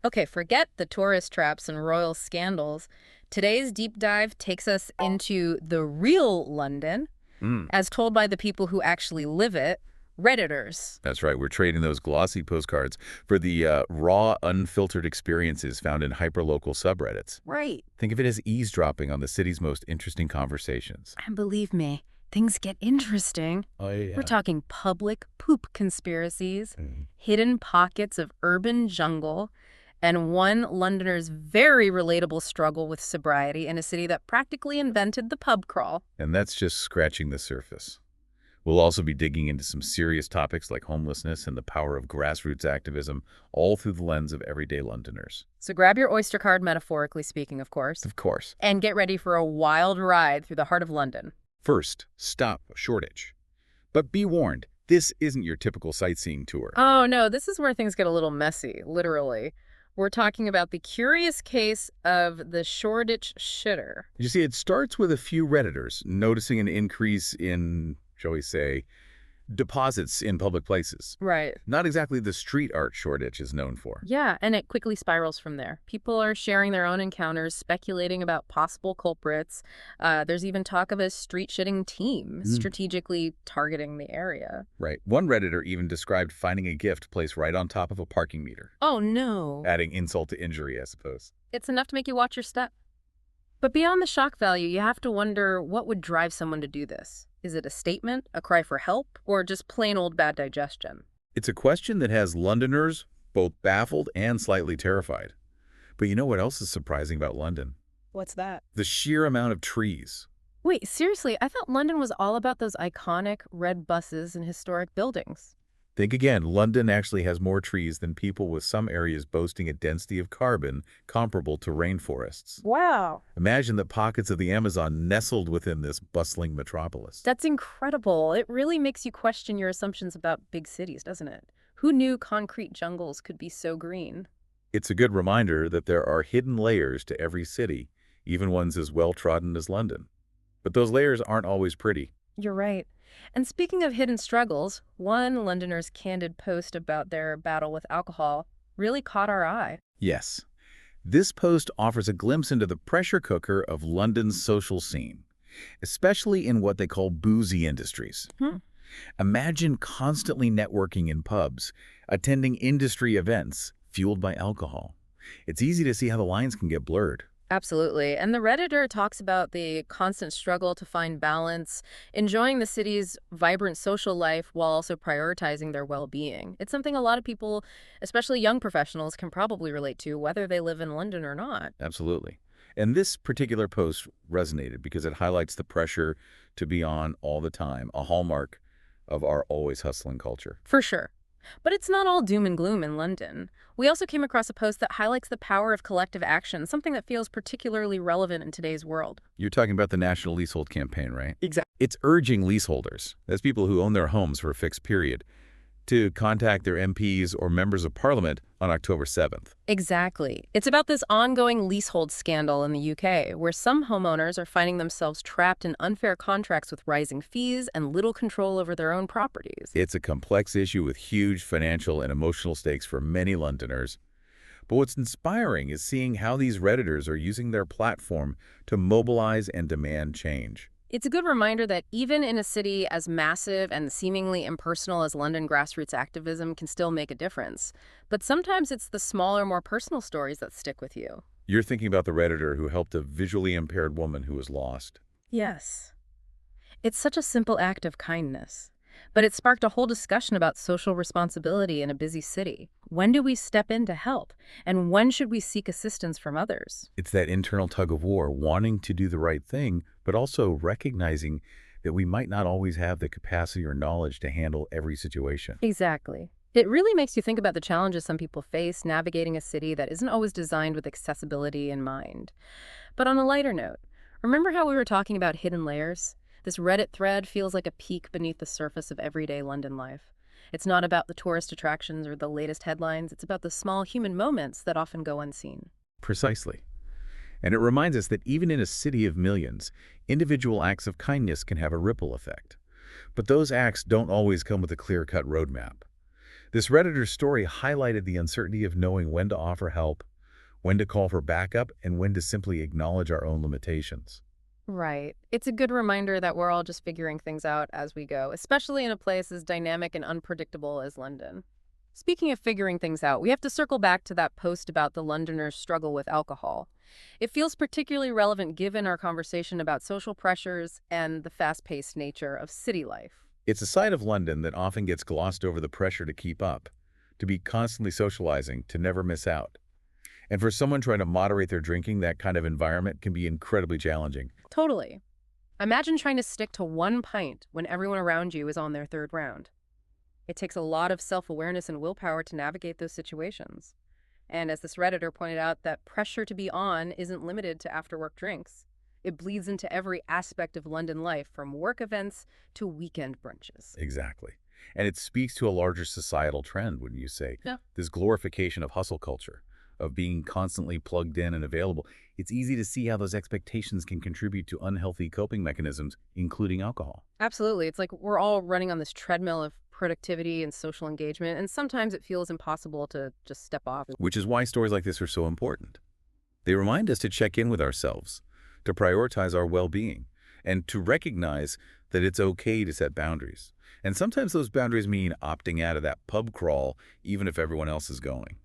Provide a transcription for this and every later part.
Okay, forget the tourist traps and royal scandals. Today's deep dive takes us into the real London, Mm, as told by the people who actually live it, Redditors. that's right. We're trading those glossy postcards for the raw, unfiltered experiences found in hyperlocal subreddits. Right. Think of it as eavesdropping on the city's most interesting conversations. And believe me, things get interesting. Oh, We're yeah. talking public poop conspiracies, Mm. hidden pockets of urban jungle, and one Londoner's very relatable struggle with sobriety in a city that practically invented the pub crawl. And that's just scratching the surface. We'll also be digging into some serious topics like homelessness and the power of grassroots activism, all through the lens of everyday Londoners. So grab your Oyster card, metaphorically speaking, of course, Of course. and get ready for a wild ride through the heart of London. First, stop Shoreditch. But be warned, this isn't your typical sightseeing tour. Oh no, this is where things get a little messy, literally. We're talking about the curious case of the Shoreditch shitter. You see, it starts with a few Redditors noticing an increase in, shall we say, deposits in public places. Right. Not exactly the street art Shoreditch is known for. Yeah, and it quickly spirals from there. People are sharing their own encounters, speculating about possible culprits. There's even talk of a street-shitting team Mm. strategically targeting the area. Right. One Redditor even described finding a gift placed right on top of a parking meter, Oh no. adding insult to injury, I suppose. It's enough to make you watch your step. But beyond the shock value, you have to wonder what would drive someone to do this. Is it a statement, a cry for help, or just plain old bad digestion? It's a question that has Londoners both baffled and slightly terrified. But you know what else is surprising about London? What's that? The sheer amount of trees. Wait, seriously, I thought London was all about those iconic red buses and historic buildings. Think again, London actually has more trees than people, with some areas boasting a density of carbon comparable to rainforests. Wow. Imagine the pockets of the Amazon nestled within this bustling metropolis. That's incredible. It really makes you question your assumptions about big cities, doesn't it? Who knew concrete jungles could be so green? It's a good reminder that there are hidden layers to every city, even ones as well-trodden as London. But those layers aren't always pretty. You're right. And speaking of hidden struggles, one Londoner's candid post about their battle with alcohol really caught our eye. Yes, this post offers a glimpse into the pressure cooker of London's social scene, especially in what they call boozy industries. Hmm. Imagine constantly networking in pubs, attending industry events fueled by alcohol. It's easy to see how the lines can get blurred. Absolutely. And the Redditor talks about the constant struggle to find balance, enjoying the city's vibrant social life while also prioritizing their well-being. It's something a lot of people, especially young professionals, can probably relate to, whether they live in London or not. Absolutely. And this particular post resonated because it highlights the pressure to be on all the time, a hallmark of our always hustling culture. For sure. But it's not all doom and gloom in London. We also came across a post that highlights the power of collective action, something that feels particularly relevant in today's world. You're talking about the National Leasehold Campaign, right? Exactly. It's urging leaseholders, that's people who own their homes for a fixed period, to contact their MPs or members of Parliament on October 7th. Exactly. It's about this ongoing leasehold scandal in the UK, where some homeowners are finding themselves trapped in unfair contracts with rising fees and little control over their own properties. It's a complex issue with huge financial and emotional stakes for many Londoners. But what's inspiring is seeing how these Redditors are using their platform to mobilize and demand change. It's a good reminder that even in a city as massive and seemingly impersonal as London, grassroots activism can still make a difference. But sometimes it's the smaller, more personal stories that stick with you. You're thinking about the Redditor who helped a visually impaired woman who was lost. Yes. It's such a simple act of kindness. But it sparked a whole discussion about social responsibility in a busy city. When do we step in to help? And when should we seek assistance from others? It's that internal tug of war, wanting to do the right thing, but also recognizing that we might not always have the capacity or knowledge to handle every situation. Exactly. It really makes you think about the challenges some people face navigating a city that isn't always designed with accessibility in mind. But on a lighter note, remember how we were talking about hidden layers? This Reddit thread feels like a peek beneath the surface of everyday London life. It's not about the tourist attractions or the latest headlines. It's about the small human moments that often go unseen. Precisely. And it reminds us that even in a city of millions, individual acts of kindness can have a ripple effect. But those acts don't always come with a clear-cut roadmap. This Redditor's story highlighted the uncertainty of knowing when to offer help, when to call for backup, and when to simply acknowledge our own limitations. Right. It's a good reminder that we're all just figuring things out as we go, especially in a place as dynamic and unpredictable as London. Speaking of figuring things out, we have to circle back to that post about the Londoners' struggle with alcohol. It feels particularly relevant given our conversation about social pressures and the fast-paced nature of city life. It's a side of London that often gets glossed over the pressure to keep up, to be constantly socializing, to never miss out. And for someone trying to moderate their drinking, that kind of environment can be incredibly challenging. Totally. Imagine trying to stick to 1 pint when everyone around you is on their third round. It takes a lot of self-awareness and willpower to navigate those situations. And as this Redditor pointed out, that pressure to be on isn't limited to after-work drinks. It bleeds into every aspect of London life, from work events to weekend brunches. Exactly. And it speaks to a larger societal trend, wouldn't you say? Yeah. This glorification of hustle culture, of being constantly plugged in and available. It's easy to see how those expectations can contribute to unhealthy coping mechanisms, including alcohol. Absolutely. It's like we're all running on this treadmill of productivity and social engagement, and sometimes it feels impossible to just step off. Which is why stories like this are so important. They remind us to check in with ourselves, to prioritize our well-being, and to recognize that it's okay to set boundaries. And sometimes those boundaries mean opting out of that pub crawl, even if everyone else is going.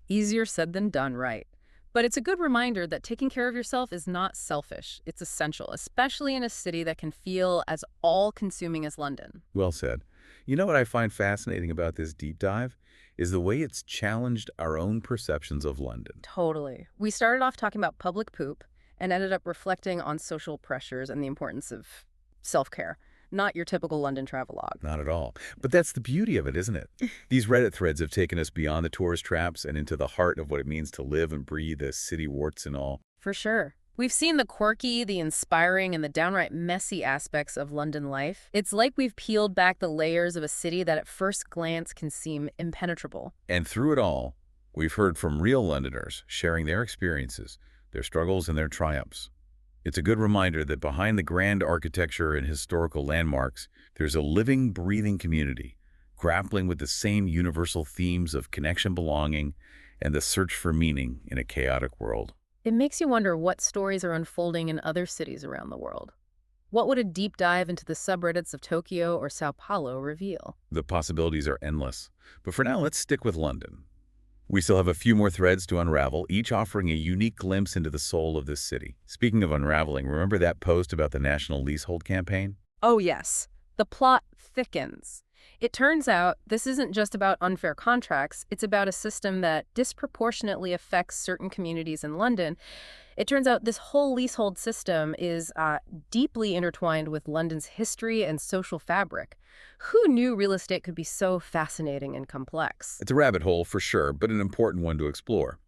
Easier said than done, right? But it's a good reminder that taking care of yourself is not selfish. It's essential, especially in a city that can feel as all-consuming as London. Well said. You know what I find fascinating about this deep dive? Is the way it's challenged our own perceptions of London. Totally. We started off talking about public poop and ended up reflecting on social pressures and the importance of self-care. Not your typical London travelogue. Not at all. But that's the beauty of it, isn't it? These Reddit threads have taken us beyond the tourist traps and into the heart of what it means to live and breathe as city warts and all. For sure. We've seen the quirky, the inspiring, and the downright messy aspects of London life. It's like we've peeled back the layers of a city that at first glance can seem impenetrable. And through it all, we've heard from real Londoners sharing their experiences, their struggles, and their triumphs. It's a good reminder that behind the grand architecture and historical landmarks, there's a living, breathing community, grappling with the same universal themes of connection, belonging, and the search for meaning in a chaotic world. It makes you wonder what stories are unfolding in other cities around the world. What would a deep dive into the subreddits of Tokyo or Sao Paulo reveal? The possibilities are endless. But for now, let's stick with London. We still have a few more threads to unravel, each offering a unique glimpse into the soul of this city. Speaking of unraveling, remember that post about the National Leasehold Campaign? Oh yes, the plot thickens. It turns out this isn't just about unfair contracts, it's about a system that disproportionately affects certain communities in London. It turns out this whole leasehold system is deeply intertwined with London's history and social fabric. Who knew real estate could be so fascinating and complex? It's a rabbit hole for sure, but an important one to explore.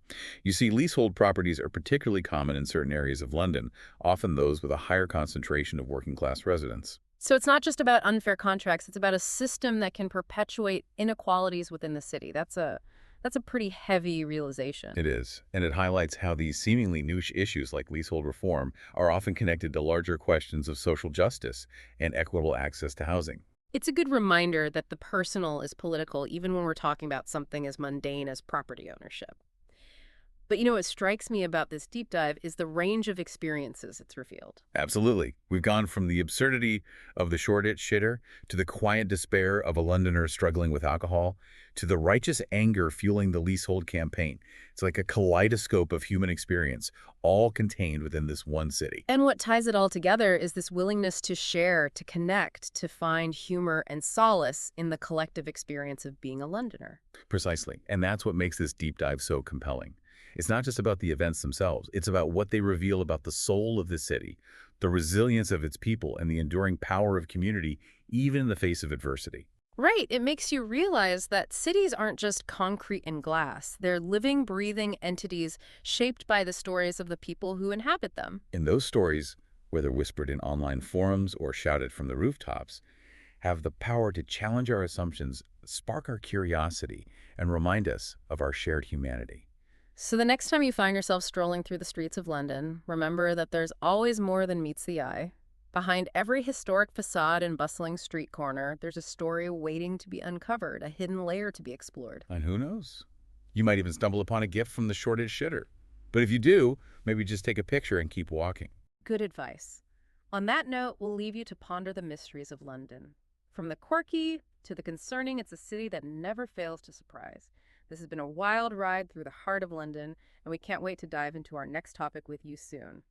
You see, leasehold properties are particularly common in certain areas of London, often those with a higher concentration of working-class residents. So it's not just about unfair contracts, it's about a system that can perpetuate inequalities within the city. That's a pretty heavy realization. It is, and it highlights how these seemingly niche issues like leasehold reform are often connected to larger questions of social justice and equitable access to housing. It's a good reminder that the personal is political, even when we're talking about something as mundane as property ownership. But you know what strikes me about this deep dive is the range of experiences it's revealed. Absolutely. We've gone from the absurdity of the Shoreditch shitter to the quiet despair of a Londoner struggling with alcohol to the righteous anger fueling the leasehold campaign. It's like a kaleidoscope of human experience, all contained within this one city. And what ties it all together is this willingness to share, to connect, to find humor and solace in the collective experience of being a Londoner. Precisely. And that's what makes this deep dive so compelling. It's not just about the events themselves. It's about what they reveal about the soul of the city, the resilience of its people, and the enduring power of community, even in the face of adversity. Right. It makes you realize that cities aren't just concrete and glass. They're living, breathing entities shaped by the stories of the people who inhabit them. And those stories, whether whispered in online forums or shouted from the rooftops, have the power to challenge our assumptions, spark our curiosity, and remind us of our shared humanity. So the next time you find yourself strolling through the streets of London, remember that there's always more than meets the eye. Behind every historic facade and bustling street corner, there's a story waiting to be uncovered, a hidden layer to be explored. And who knows? You might even stumble upon a gift from the Shoreditch shitter. But if you do, maybe just take a picture and keep walking. Good advice. On that note, we'll leave you to ponder the mysteries of London. From the quirky to the concerning, it's a city that never fails to surprise. This has been a wild ride through the heart of London, and we can't wait to dive into our next topic with you soon.